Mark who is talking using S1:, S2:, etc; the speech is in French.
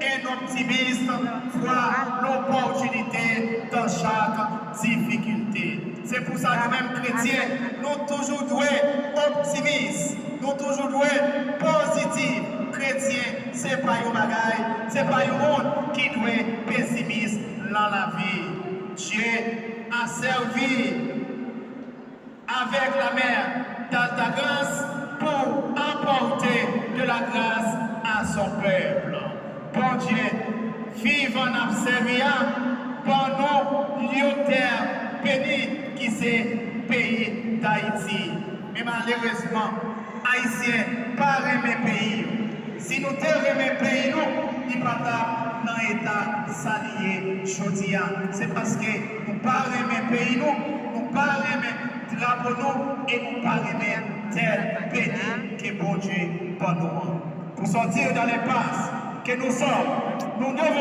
S1: un optimiste voit l'opportunité dans chaque difficulté. C'est pour ça que nous-mêmes chrétiens, nous toujours doués optimistes, nous toujours doués positifs. Chrétiens, ce n'est pas un bagaille, ce n'est pas un monde qui doit être pessimiste dans la vie. Dieu a servi avec la mère d'Alta Grâce pour apporter de la grâce à son peuple. Bon Dieu, vive en observant pour nous, lieu terre béni qui c'est pays d'Haïti. Mais malheureusement, Haïtiens, pas aimer pays. Si nous t'aimons pays, nous, il pas dans l'état salié aujourd'hui. C'est parce que nous pas aimer pays, nous pas aimer drapeau nous et nous pas aimer tel béni que bon Dieu pour nous. Pour sortir dans les passes que nous sommes, nous devons